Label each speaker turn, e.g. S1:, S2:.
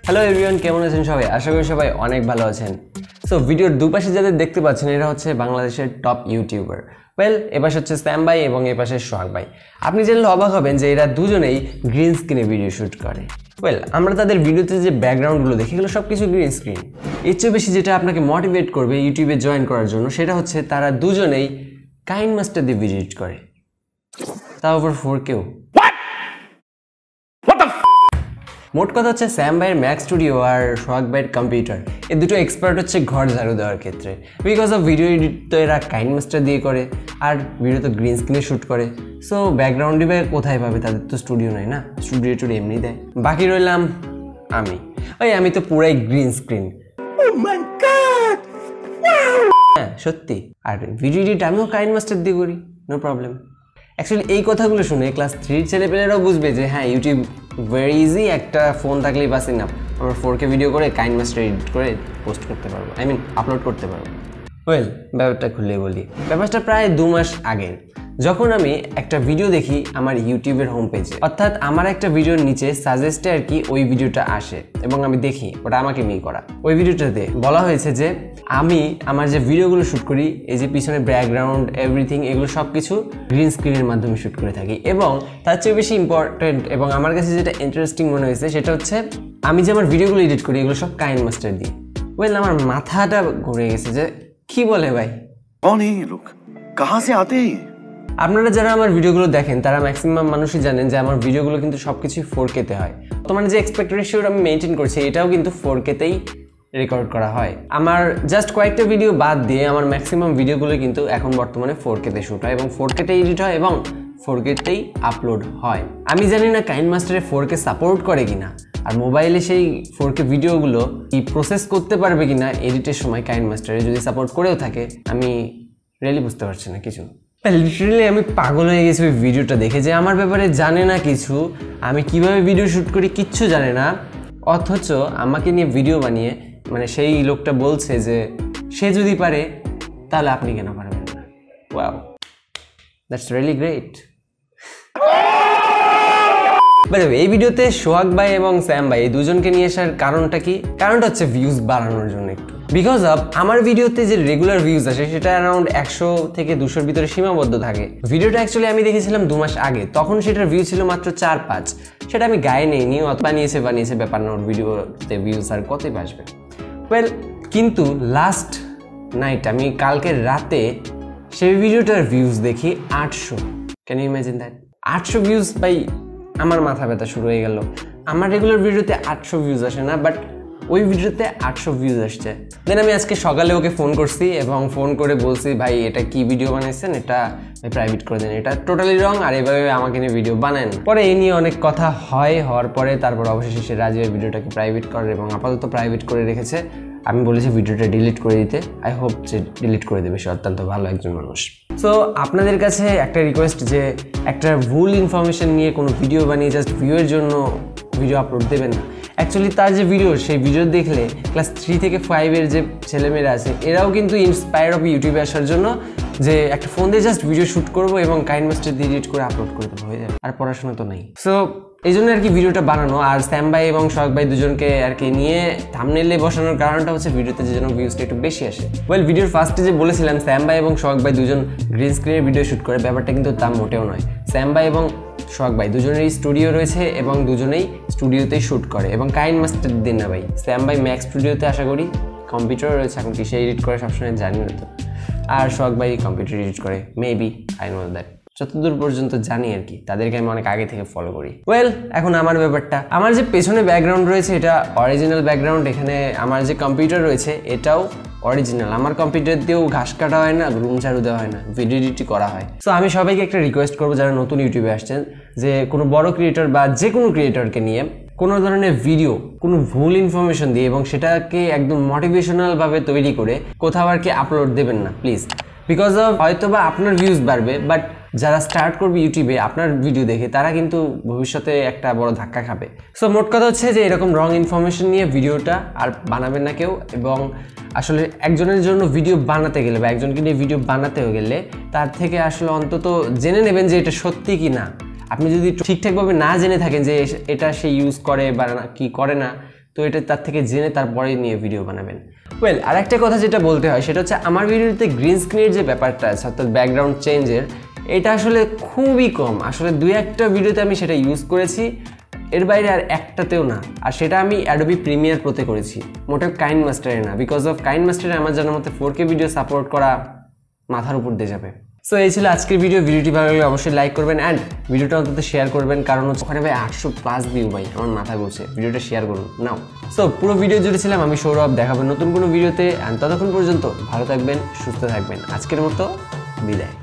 S1: Hello everyone, কেমন আছেন সবাই? আশা করি সবাই অনেক ভালো আছেন। সো ভিডিওর দুপাশে যাদের দেখতে পাচ্ছেন এরা হচ্ছে বাংলাদেশের টপ ইউটিউবার। ওয়েল, এপাশে হচ্ছে স্যাম ভাই এবং এপাশে সোহাগ ভাই। আপনি জানলে অবাক হবেন যে এরা দুজনেই গ্রিন স্ক্রিনে ভিডিও শ্যুট করে। ওয়েল, আমরা তাদের ভিডিওতে যে ব্যাকগ্রাউন্ডগুলো দেখি এগুলো সব কিছু গ্রিন স্ক্রিন। এর চেয়ে বেশি যেটা আপনাকে মোটিভেট করবে ইউটিউবে জয়েন করার জন্য সেটা হচ্ছে তারা দুজনেই কাইনমাস্টার দিয়ে ভিডিও এডিট করে, তাও আবার 4K। মোট কথা হচ্ছে স্যাম ভাইয়ের ম্যাক স্টুডিও আর সোহাগ ভাইয়ের কম্পিউটার, এই দুটো এক্সপার্ট হচ্ছে ঘর ঝাড়ু দেওয়ার ক্ষেত্রে। বিকজ অফ ভিডিও এডিট তো এরা কাইনমাস্টার দিয়ে করে, আর ভিডিও তো গ্রিন স্ক্রিনে শ্যুট করে। সো ব্যাকগ্রাউন্ড দিবে কোথায় পাবে? তাদের তো স্টুডিও নাই না, স্টুডিও টুডিও এমনি দেয়। বাকি রইলাম আমি তো পুরাই গ্রিন স্ক্রিন। হ্যাঁ সত্যি, আর ভিডিও এডিট আমিও কাইনমাস্টার দিয়ে করি, নো প্রবলেম। অ্যাকচুয়ালি এই কথাগুলো শুনে ক্লাস 3 ছেলেপেলেরাও বুঝবে যে হ্যাঁ ইউটিউব ভেরি ইজি, একটা ফোন থাকলেই বাস ইনাফ। আমরা 4K ভিডিও করে কাইনমাস্টার এডিট করে পোস্ট করতে পারবো, আপলোড করতে পারবো। ওয়েল, ব্যাপারটা খুলে বলি। ব্যাপারটা প্রায় 2 মাস আগের, যখন আমি একটা ভিডিও দেখি আমার ইউটিউবের হোম পেজে, অর্থাৎ আমার একটা ভিডিওর নিচে সাজেস্টে আর কি ওই ভিডিওটা আসে এবং আমি দেখি ওটা আমাকে নিয়ে করা। ওই ভিডিওটাতে বলা হয়েছে যে আমি আমার যে ভিডিওগুলো শ্যুট করি, এই যে পিছনে ব্যাকগ্রাউন্ড এভরিথিং, এগুলো সব কিছু গ্রিন স্ক্রিনের মাধ্যমে শ্যুট করে থাকি। এবং তার চেয়ে বেশি ইম্পর্টেন্ট এবং আমার কাছে যেটা ইন্টারেস্টিং মনে হয়েছে সেটা হচ্ছে আমি যে আমার ভিডিওগুলো এডিট করি এগুলো সব কাইনমাস্টার দিই। ওয়েল, আমার মাথাটা ঘুরে গেছে যে কি বলে ভাই, কাহা সে আতে? আপনারা যারা আমার ভিডিওগুলো দেখেন তারা ম্যাক্সিমাম মানুষই জানেন যে আমার ভিডিওগুলো কিন্তু সবকিছু 4K-তে হয়। তোমার যে এক্সপেক্ট রেশিওটা আমি মেনটেন করছি এটাও কিন্তু 4K-তেই রেকর্ড করা হয়। আমার জাস্ট কয়েকটা ভিডিও বাদ দিয়ে আমার ম্যাক্সিমাম ভিডিওগুলো কিন্তু এখন বর্তমানে 4K-তে শ্যুট হয় এবং 4K-তে এডিট হয় এবং 4K-তেই আপলোড হয়। আমি জানি না কাইনমাস্টারে 4K সাপোর্ট করে কিনা, আর মোবাইলে সেই 4K ভিডিওগুলো কি প্রসেস করতে পারবে কিনা এডিটের সময় কাইনমাস্টারে যদি সাপোর্ট করেও থাকে, আমি রিয়েলি বুঝতে পারছি না কিছু। লিটারালি আমি পাগল হয়ে গেছি ওই ভিডিওটা দেখে, যে আমার ব্যাপারে জানে না কিছু, আমি কিভাবে ভিডিও শ্যুট করি কিচ্ছু জানে না, অথচ আমাকে নিয়ে ভিডিও বানিয়ে মানে সেই লোকটা বলছে যে সে যদি পারে তাহলে আপনি কেন পারবেন না। Wow, that's really great. এই ভিডিওতে সোহাগ ভাই এবং স্যাম ভাই এই দুজনকে নিয়ে আসার কারণটা কি? কারণটা হচ্ছে ভিউজ বাড়ানোর জন্য একটু। বিকজ অফ আমার ভিডিওতে যে রেগুলার ভিউজ আসে সেটা অ্যারাউন্ড 100 থেকে 200-র ভিতরে সীমাবদ্ধ থাকে। ভিডিওটা অ্যাকচুয়ালি আমি দেখেছিলাম 2 মাস আগে, তখন সেটার ভিউ ছিল মাত্র 4-5। সেটা আমি গায়ে নেইনি, বানিয়েছে ব্যাপার না, ওর ভিডিওতে ভিউজ আর কতই আসবে। ওয়েল, কিন্তু লাস্ট নাইট আমি কালকে রাতে সেই ভিডিওটার ভিউজ দেখি 800। Can you imagine that? 800 views ভাই, আমার মাথা ব্যথা শুরু হয়ে গেল। আমার রেগুলার ভিডিওতে 800 ভিউজ আসে না, বাট ওই ভিডিওতে 800 ভিউজ আসছে। দেন আমি আজকে সকালে ওকে ফোন করছি এবং ফোন করে বলছি ভাই এটা কি ভিডিও বানাইছেন, এটা প্রাইভেট করে দেন, এটা টোটালি রং, আর এভাবে আমাকে নিয়ে ভিডিও বানান। পরে এই নিয়ে অনেক কথা হওয়ার পরে তারপর অবশেষে সে রাজি হয়ে ভিডিওটাকে প্রাইভেট করে এবং আপাতত প্রাইভেট করে রেখেছে। আমি বলেছি ভিডিওটা ডিলিট করে দিতে, আই হোপ যে ডিলিট করে দেবে, সে অত্যন্ত ভালো একজন মানুষ। সো আপনাদের কাছে একটা রিকোয়েস্ট যে একটা ভুল ইনফরমেশন নিয়ে কোনো ভিডিও বানিয়ে জাস্ট ভিউয়ের জন্য ভিডিও আপলোড দেবেন না। অ্যাকচুয়ালি তার যে ভিডিও, সেই ভিডিও দেখলে ক্লাস 3 থেকে 5-এর যে ছেলেমেয়েরা আছে এরাও কিন্তু ইন্সপায়ার হবে ইউটিউবে আসার জন্য, যে একটা ফোন দিয়ে জাস্ট ভিডিও শ্যুট করবো এবং কাইনমাস্টার দিয়ে এডিট করে আপলোড করে দেবো, হয়ে যাবে, আর পড়াশোনা তো নেই। সো এই জন্য আর কি ভিডিওটা বানানো। আর স্যাম ভাই এবং সোহাগ ভাই দুজনকে আর কি নিয়ে থাম্বনেইলে বসানোর কারণটা হচ্ছে ভিডিওতে যেন ভিউজটা একটু বেশি আসে। ওয়েল, ভিডিওর ফার্স্টে যে বলেছিলাম স্যাম ভাই এবং সোহাগ ভাই দুজন গ্রিন স্ক্রিনের ভিডিও শ্যুট করে, ব্যাপারটা কিন্তু তা মোটেও নয়। স্যাম ভাই এবং সোহাগ ভাই দুজনেরই স্টুডিও রয়েছে এবং দুজনেই স্টুডিওতেই শ্যুট করে এবং কাইনমাস্টার দিন না ভাই। স্যাম ভাই ম্যাক স্টুডিওতে আশা করি কম্পিউটারও রয়েছে, এখন কি সে এডিট করে সবসময় জানি না তো, আর সোহাগ ভাই কম্পিউটার এডিট করে, মেবি, আই নো দ্যাট, যতদূর পর্যন্ত জানি আর কি, তাদেরকে আমি অনেক আগে থেকে ফলো করি। ওয়েল, এখন আমার ব্যাপারটা, আমার যে পেছনে ব্যাকগ্রাউন্ড রয়েছে এটা অরিজিনাল ব্যাকগ্রাউন্ড। এখানে আমার যে কম্পিউটার রয়েছে এটাও অরিজিনাল। আমার কম্পিউটার দিয়েও ঘাস কাটা হয় না, রুম ঝাড়ু দেওয়া হয় না, ভিডিও এডিটই করা হয়। সো আমি সবাইকে একটা রিকোয়েস্ট করবো যারা নতুন ইউটিউবে আসছেন, যে কোনো বড় ক্রিয়েটর বা যে কোনো ক্রিয়েটরকে নিয়ে কোনো ধরনের ভিডিও কোনো ভুল ইনফরমেশন দিয়ে এবং সেটাকে একদম মোটিভেশনালভাবে তৈরি করে কোথাও আর কি আপলোড দেবেন না প্লিজ। বিকজ অফ হয়তো বা আপনার ভিউজ বাড়বে, বাট যারা স্টার্ট করবে ইউটিউবে আপনার ভিডিও দেখে তারা কিন্তু ভবিষ্যতে একটা বড় ধাক্কা খাবে। সো মোট কথা হচ্ছে যে এরকম রং ইনফরমেশন নিয়ে ভিডিওটা আর বানাবেন না কেউ। এবং আসলে একজনের জন্য ভিডিও বানাতে গেলে বা একজনকে নিয়ে ভিডিও বানাতে গেলে তার থেকে আসলে অন্তত জেনে নেবেন যে এটা সত্যি কি না। আপনি যদি ঠিকঠাকভাবে না জেনে থাকেন যে এটা সে ইউজ করে বা কি করে না, তো এটা তার থেকে জেনে তারপরে নিয়ে ভিডিও বানাবেন। ওয়েল, আরেকটা কথা যেটা বলতে হয় সেটা হচ্ছে আমার ভিডিওতে গ্রিন স্ক্রিনের যে ব্যাপারটা আছে অর্থাৎ ব্যাকগ্রাউন্ড চেঞ্জের, এটা আসলে খুবই কম। আসলে 2-1টা ভিডিওতে আমি সেটা ইউজ করেছি, এর বাইরে আর একটাতেও না। আর সেটা আমি অ্যাডোবি প্রিমিয়ার প্রোতে করেছি, মোটেও কাইনমাস্টারে না। বিকজ অফ কাইনমাস্টারে আমার জানার মতে 4K ভিডিও সাপোর্ট করা মাথার উপর দিয়ে যাবে। সো এই ছিল আজকের ভিডিওটি ভালো লাগলে অবশ্যই লাইক করবেন অ্যান্ড ভিডিওটা অন্তত শেয়ার করবেন, কারণ হচ্ছে ওখানে ভাই 800+ ভিউ ভাই, আমার মাথা ঘুরছে। ভিডিওটা শেয়ার করুন নাও। সো পুরো ভিডিও জুড়ে ছিলাম আমি সৌরভ, দেখাবেন নতুন কোনো ভিডিওতে। অ্যান্ড ততক্ষণ পর্যন্ত ভালো থাকবেন, সুস্থ থাকবেন। আজকের মতো বিদায়।